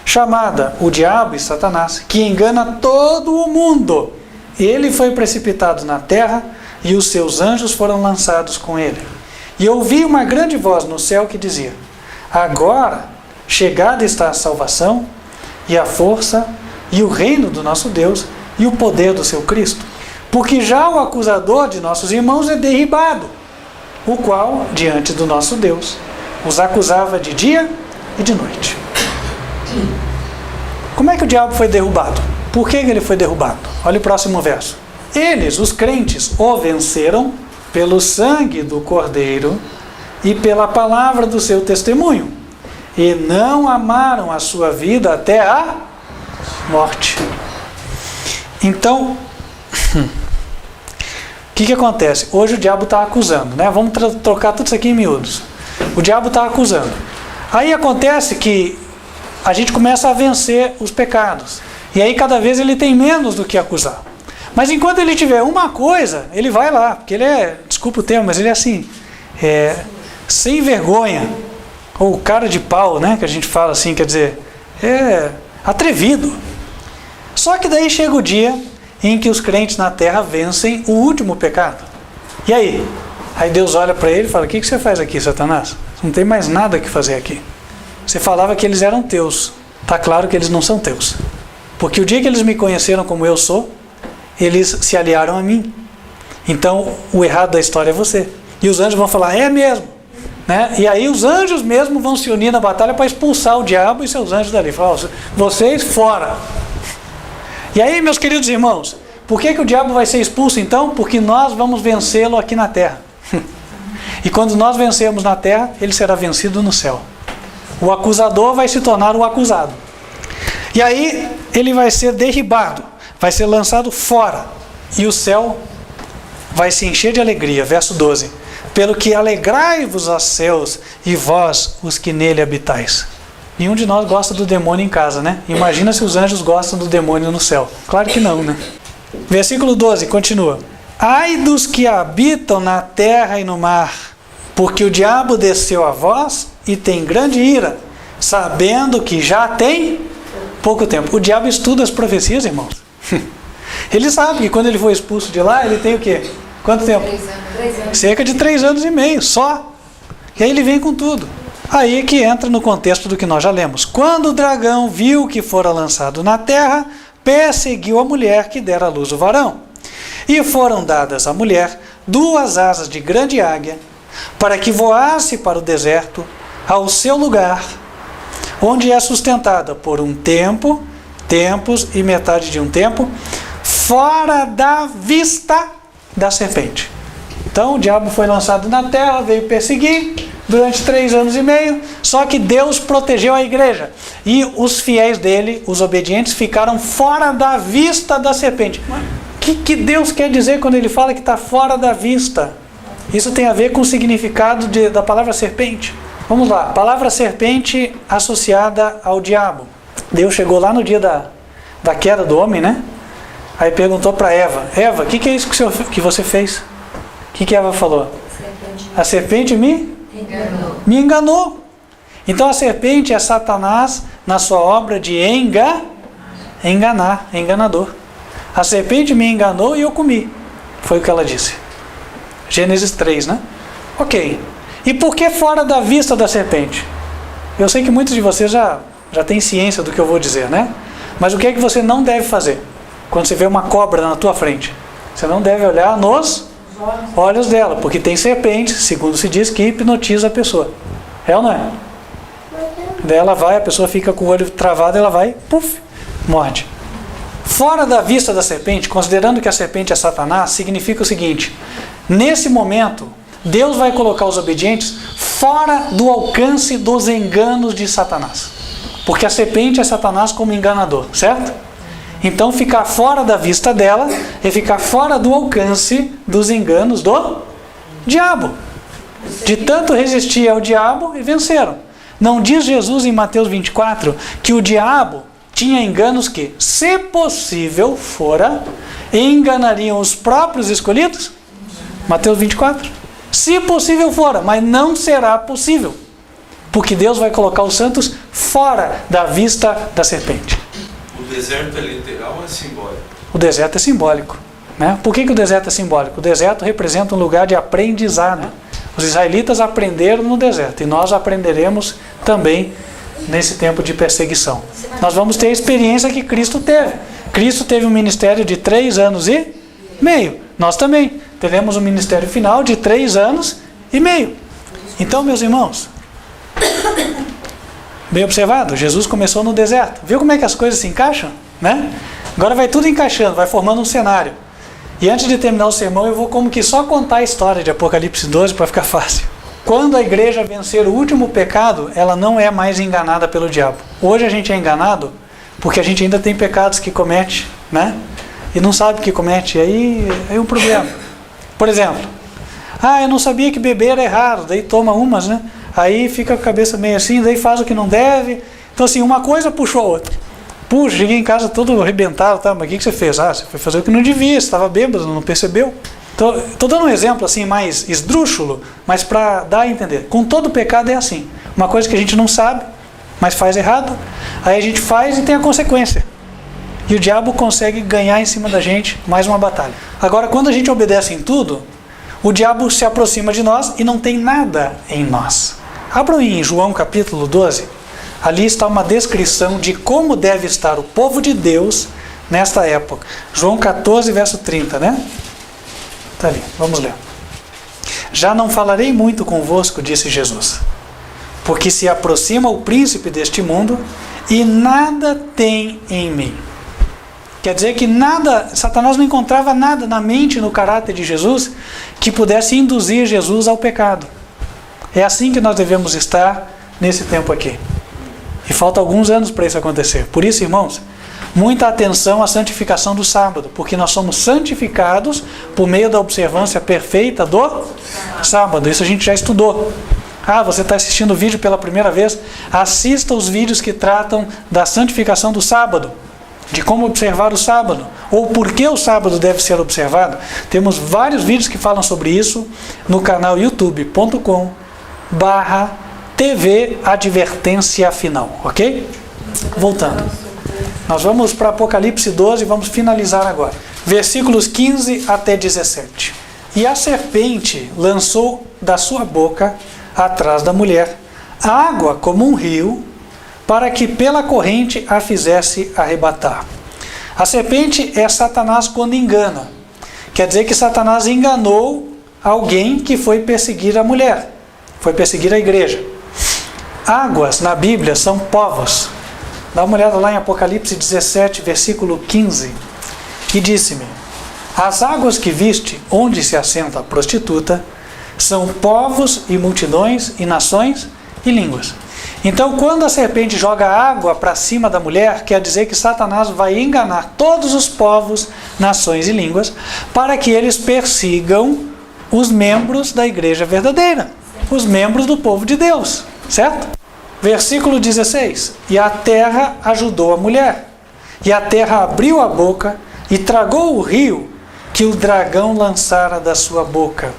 chamada o diabo e Satanás, que engana todo o mundo. Ele foi precipitado na terra e os seus anjos foram lançados com ele. E ouvi uma grande voz no céu que dizia: agora chegada está a salvação e a força e o reino do nosso Deus e o poder do seu Cristo. Porque já o acusador de nossos irmãos é derribado, o qual, diante do nosso Deus, os acusava de dia e de noite. Como é que o diabo foi derrubado? Por que ele foi derrubado? Olha o próximo verso. Eles, os crentes, o venceram pelo sangue do Cordeiro e pela palavra do seu testemunho, e não amaram a sua vida até a morte. Então, o que acontece? Hoje o diabo está acusando, Vamos trocar tudo isso aqui em miúdos. O diabo está acusando. Aí acontece que a gente começa a vencer os pecados. E aí cada vez ele tem menos do que acusar. Mas enquanto ele tiver uma coisa, ele vai lá. Porque ele é, desculpa o termo, mas ele é assim, sem vergonha. Ou cara de pau, que a gente fala assim, quer dizer, atrevido. Só que daí chega o dia em que os crentes na terra vencem o último pecado. E aí? Aí Deus olha para ele e fala: o que você faz aqui, Satanás? Você não tem mais nada que fazer aqui. Você falava que eles eram teus. Está claro que eles não são teus. Porque o dia que eles me conheceram como eu sou, eles se aliaram a mim. Então, o errado da história é você. E os anjos vão falar: é mesmo. E aí os anjos mesmo vão se unir na batalha para expulsar o diabo e seus anjos dali. Falar: vocês fora. E aí, meus queridos irmãos, por que o diabo vai ser expulso então? Porque nós vamos vencê-lo aqui na terra. E quando nós vencermos na terra, ele será vencido no céu. O acusador vai se tornar o acusado. E aí ele vai ser derribado, vai ser lançado fora. E o céu vai se encher de alegria. Verso 12. Pelo que alegrai-vos, ó céus, e vós, os que nele habitais. Nenhum de nós gosta do demônio em casa, Imagina se os anjos gostam do demônio no céu. Claro que não, Versículo 12, continua. Ai dos que habitam na terra e no mar, porque o diabo desceu a vós e tem grande ira, sabendo que já tem pouco tempo. O diabo estuda as profecias, irmãos. Ele sabe que quando ele foi expulso de lá, ele tem o quê? Quanto tempo? 3 anos. Cerca de 3 anos e meio, só. E aí ele vem com tudo. Aí que entra no contexto do que nós já lemos. Quando o dragão viu que fora lançado na terra, perseguiu a mulher que dera à luz o varão. E foram dadas à mulher 2 asas de grande águia, para que voasse para o deserto, ao seu lugar, onde é sustentada por um tempo, tempos e metade de um tempo, fora da vista da serpente. Então o diabo foi lançado na terra, veio perseguir durante 3 anos e meio, só que Deus protegeu a igreja. E os fiéis dele, os obedientes, ficaram fora da vista da serpente. O que Deus quer dizer quando ele fala que está fora da vista? Isso tem a ver com o significado da palavra serpente. Vamos lá, palavra serpente associada ao diabo. Deus chegou lá no dia da queda do homem, né? Aí perguntou para Eva, Eva, o que é isso que você fez? O que Eva falou? A serpente me enganou. Então a serpente é Satanás na sua obra de enganar, enganador. A serpente me enganou e eu comi. Foi o que ela disse. Gênesis 3, né? Ok. E por que fora da vista da serpente? Eu sei que muitos de vocês já têm ciência do que eu vou dizer, né? Mas o que é que você não deve fazer? Quando você vê uma cobra na tua frente, você não deve olhar nos olhos dela, porque tem serpente, segundo se diz, que hipnotiza a pessoa. É ou não é? Daí ela vai, a pessoa fica com o olho travado, ela vai, puf, morde. Fora da vista da serpente, considerando que a serpente é Satanás, significa o seguinte: nesse momento, Deus vai colocar os obedientes fora do alcance dos enganos de Satanás. Porque a serpente é Satanás como enganador, certo? Então ficar fora da vista dela é ficar fora do alcance dos enganos do diabo. De tanto resistir ao diabo, e venceram. Não diz Jesus em Mateus 24 que o diabo tinha enganos que, se possível fora, enganariam os próprios escolhidos? Mateus 24. Se possível fora, mas não será possível. Porque Deus vai colocar os santos fora da vista da serpente. O deserto é literal ou é simbólico? O deserto é simbólico. Né? Por que o deserto é simbólico? O deserto representa um lugar de aprendizado. Os israelitas aprenderam no deserto e nós aprenderemos também nesse tempo de perseguição. Nós vamos ter a experiência que Cristo teve. Cristo teve um ministério de 3 anos e meio. Nós também teremos um ministério final de 3 anos e meio. Então, meus irmãos, bem observado, Jesus começou no deserto. Viu como é que as coisas se encaixam? Né? Agora vai tudo encaixando, vai formando um cenário. E antes de terminar o sermão, eu vou como que só contar a história de Apocalipse 12 para ficar fácil. Quando a igreja vencer o último pecado, ela não é mais enganada pelo diabo. Hoje a gente é enganado porque a gente ainda tem pecados que comete, né? E não sabe que comete, aí é um problema. Por exemplo, eu não sabia que beber era errado, daí toma umas, né? Aí fica com a cabeça meio assim, daí faz o que não deve. Então assim, uma coisa puxou a outra. Puxa, cheguei em casa todo arrebentado, tá? Mas o que você fez? Você foi fazer o que não devia, você estava bêbado, não percebeu? Estou dando um exemplo assim mais esdrúxulo, mas para dar a entender. Com todo pecado é assim. Uma coisa que a gente não sabe, mas faz errado, aí a gente faz e tem a consequência. E o diabo consegue ganhar em cima da gente mais uma batalha. Agora, quando a gente obedece em tudo, o diabo se aproxima de nós e não tem nada em nós. Abram em João capítulo 12. Ali está uma descrição de como deve estar o povo de Deus nesta época. João 14, verso 30, né? Está ali, vamos ler. Já não falarei muito convosco, disse Jesus, porque se aproxima o príncipe deste mundo e nada tem em mim. Quer dizer que nada, Satanás não encontrava nada na mente e no caráter de Jesus que pudesse induzir Jesus ao pecado. É assim que nós devemos estar nesse tempo aqui. E falta alguns anos para isso acontecer. Por isso, irmãos, muita atenção à santificação do sábado, porque nós somos santificados por meio da observância perfeita do sábado. Isso a gente já estudou. Você está assistindo o vídeo pela primeira vez? Assista os vídeos que tratam da santificação do sábado, de como observar o sábado, ou por que o sábado deve ser observado. Temos vários vídeos que falam sobre isso no canal youtube.com/TV Advertência Final, ok? Voltando. Nós vamos para Apocalipse 12 e vamos finalizar agora. Versículos 15 até 17. E a serpente lançou da sua boca, atrás da mulher, água como um rio, para que pela corrente a fizesse arrebatar. A serpente é Satanás quando engana. Quer dizer que Satanás enganou alguém que foi perseguir a mulher, foi perseguir a igreja. Águas na Bíblia são povos. Dá uma olhada lá em Apocalipse 17, versículo 15. E disse-me: as águas que viste, onde se assenta a prostituta, são povos e multidões e nações e línguas. Então, quando a serpente joga água para cima da mulher, quer dizer que Satanás vai enganar todos os povos, nações e línguas, para que eles persigam os membros da igreja verdadeira, os membros do povo de Deus, certo? Versículo 16: e a terra ajudou a mulher, e a terra abriu a boca e tragou o rio que o dragão lançara da sua boca.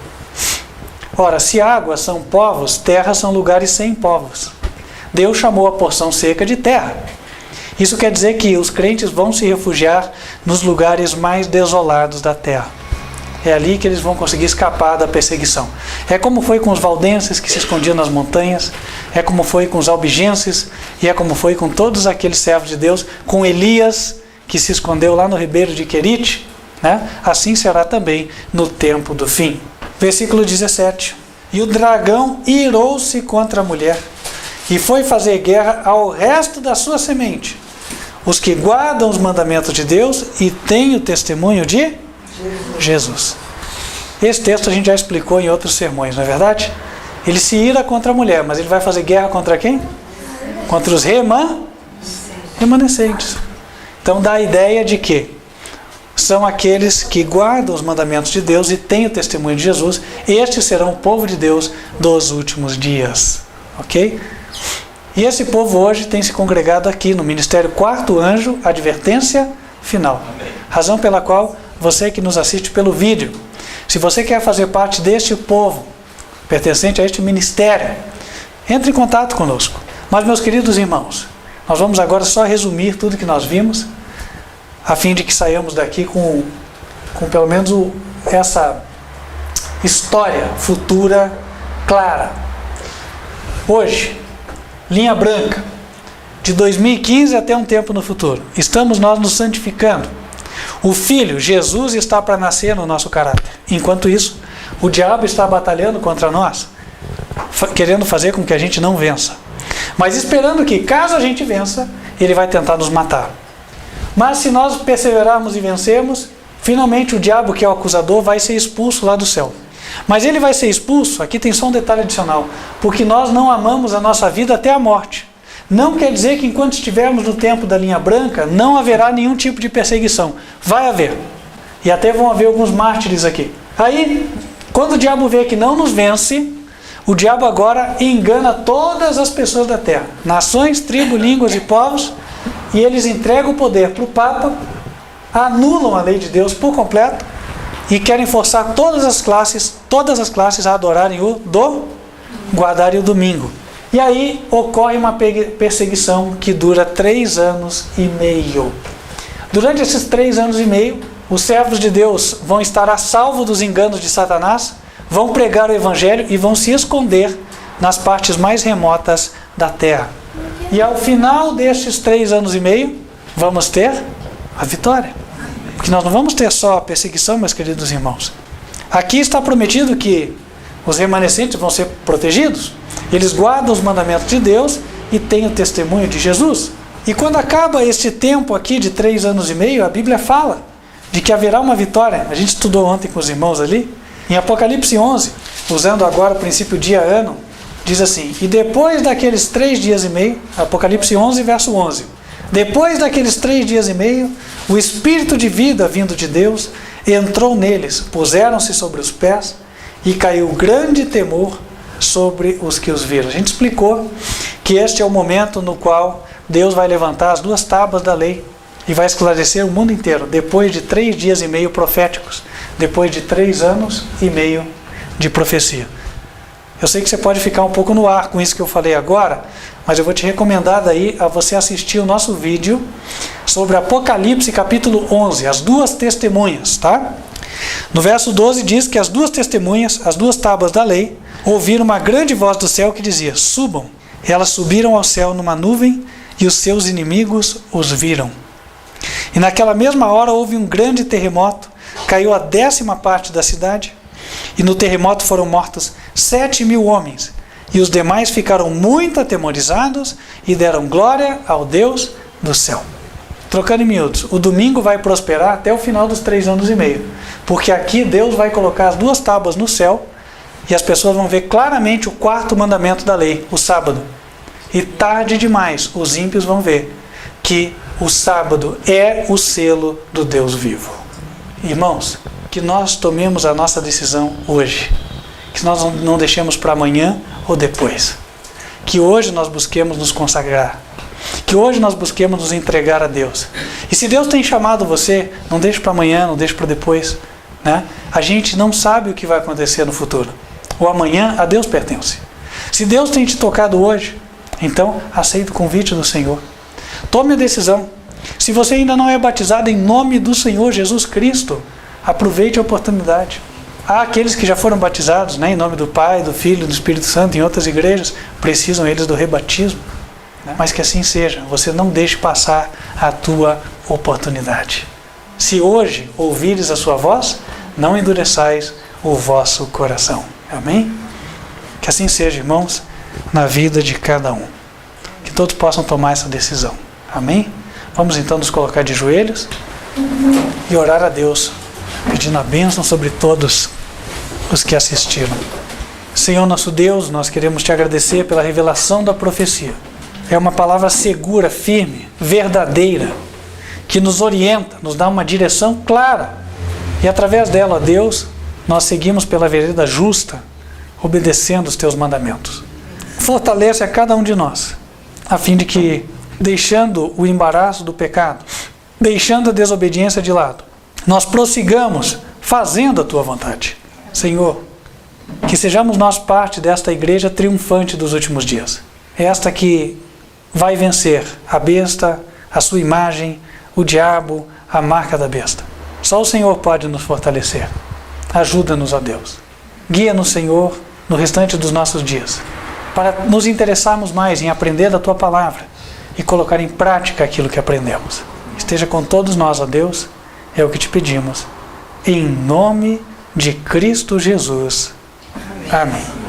Ora, se águas são povos, terras são lugares sem povos. Deus chamou a porção seca de terra. Isso quer dizer que os crentes vão se refugiar nos lugares mais desolados da terra. É ali que eles vão conseguir escapar da perseguição. É como foi com os valdenses que se escondiam nas montanhas, é como foi com os albigenses, e é como foi com todos aqueles servos de Deus, com Elias, que se escondeu lá no ribeiro de Querite, né? Assim será também no tempo do fim. Versículo 17: e o dragão irou-se contra a mulher, e foi fazer guerra ao resto da sua semente, os que guardam os mandamentos de Deus e têm o testemunho de Jesus. Esse texto a gente já explicou em outros sermões, não é verdade? Ele se ira contra a mulher, mas ele vai fazer guerra contra quem? Contra os remanescentes. Então dá a ideia de que são aqueles que guardam os mandamentos de Deus e têm o testemunho de Jesus. Estes serão o povo de Deus dos últimos dias. Ok? E esse povo hoje tem se congregado aqui no Ministério Quarto Anjo, Advertência Final. Razão pela qual você que nos assiste pelo vídeo, se você quer fazer parte deste povo, pertencente a este ministério, entre em contato conosco. Mas, meus queridos irmãos, nós vamos agora só resumir tudo que nós vimos, a fim de que saiamos daqui com pelo menos essa história futura clara. Hoje, linha branca, de 2015 até um tempo no futuro, estamos nós nos santificando. O Filho, Jesus, está para nascer no nosso caráter. Enquanto isso, o diabo está batalhando contra nós, querendo fazer com que a gente não vença. Mas esperando que, caso a gente vença, ele vai tentar nos matar. Mas se nós perseverarmos e vencermos, finalmente o diabo, que é o acusador, vai ser expulso lá do céu. Mas ele vai ser expulso, aqui tem só um detalhe adicional, porque nós não amamos a nossa vida até a morte. Não quer dizer que enquanto estivermos no tempo da linha branca, não haverá nenhum tipo de perseguição. Vai haver. E até vão haver alguns mártires aqui. Aí, quando o diabo vê que não nos vence, o diabo agora engana todas as pessoas da terra. Nações, tribos, línguas e povos. E eles entregam o poder para o Papa, anulam a lei de Deus por completo e querem forçar todas as classes a adorarem guardarem o domingo. E aí ocorre uma perseguição que dura 3 anos e meio. Durante esses 3 anos e meio, os servos de Deus vão estar a salvo dos enganos de Satanás, vão pregar o evangelho e vão se esconder nas partes mais remotas da terra. E ao final destes 3 anos e meio, vamos ter a vitória. Porque nós não vamos ter só a perseguição, meus queridos irmãos. Aqui está prometido que os remanescentes vão ser protegidos. Eles guardam os mandamentos de Deus e têm o testemunho de Jesus. E quando acaba este tempo aqui de 3 anos e meio, a Bíblia fala de que haverá uma vitória. A gente estudou ontem com os irmãos ali. Em Apocalipse 11, usando agora o princípio dia-ano, diz assim: e depois daqueles 3 dias e meio, Apocalipse 11, verso 11, depois daqueles 3 dias e meio, o Espírito de vida vindo de Deus entrou neles, puseram-se sobre os pés e caiu grande temor sobre os que os viram. A gente explicou que este é o momento no qual Deus vai levantar as 2 tábuas da lei e vai esclarecer o mundo inteiro, depois de 3 dias e meio proféticos, depois de 3 anos e meio de profecia. Eu sei que você pode ficar um pouco no ar com isso que eu falei agora, mas eu vou te recomendar daí a você assistir o nosso vídeo sobre Apocalipse capítulo 11, as 2 testemunhas, tá? No verso 12 diz que as 2 testemunhas, as 2 tábuas da lei, ouviram uma grande voz do céu que dizia: subam Elas subiram ao céu numa nuvem e os seus inimigos os viram. E naquela mesma hora houve um grande terremoto, caiu a 10ª parte da cidade, e no terremoto foram mortos 7.000 homens, e os demais ficaram muito atemorizados e deram glória ao Deus do céu. Trocando em miúdos, o domingo vai prosperar até o final dos 3 anos e meio, porque aqui Deus vai colocar as 2 tábuas no céu, e as pessoas vão ver claramente o 4º mandamento da lei, o sábado. E tarde demais, os ímpios vão ver que o sábado é o selo do Deus vivo. Irmãos, que nós tomemos a nossa decisão hoje. Que nós não deixemos para amanhã ou depois. Que hoje nós busquemos nos consagrar. Que hoje nós busquemos nos entregar a Deus. E se Deus tem chamado você, não deixe para amanhã, não deixe para depois. Né? A gente não sabe o que vai acontecer no futuro. O amanhã a Deus pertence. Se Deus tem te tocado hoje, então aceite o convite do Senhor. Tome a decisão. Se você ainda não é batizado em nome do Senhor Jesus Cristo, aproveite a oportunidade. Há aqueles que já foram batizados, né, em nome do Pai, do Filho e do Espírito Santo, em outras igrejas, precisam eles do rebatismo. Né? Mas que assim seja. Você não deixe passar a tua oportunidade. Se hoje ouvires a sua voz, não endureçais o vosso coração. Amém? Que assim seja, irmãos, na vida de cada um. Que todos possam tomar essa decisão. Amém? Vamos então nos colocar de joelhos e orar a Deus, pedindo a bênção sobre todos os que assistiram. Senhor nosso Deus, nós queremos te agradecer pela revelação da profecia. É uma palavra segura, firme, verdadeira, que nos orienta, nos dá uma direção clara. E através dela, ó Deus, nós seguimos pela vereda justa, obedecendo os teus mandamentos. Fortalece a cada um de nós, a fim de que, deixando o embaraço do pecado, deixando a desobediência de lado, nós prossigamos fazendo a tua vontade. Senhor, que sejamos nós parte desta igreja triunfante dos últimos dias. Esta que vai vencer a besta, a sua imagem, o diabo, a marca da besta. Só o Senhor pode nos fortalecer. Ajuda-nos, ó Deus. Guia-nos, Senhor, no restante dos nossos dias, para nos interessarmos mais em aprender da tua palavra e colocar em prática aquilo que aprendemos. Esteja com todos nós, ó Deus, é o que te pedimos. Em nome de Cristo Jesus. Amém.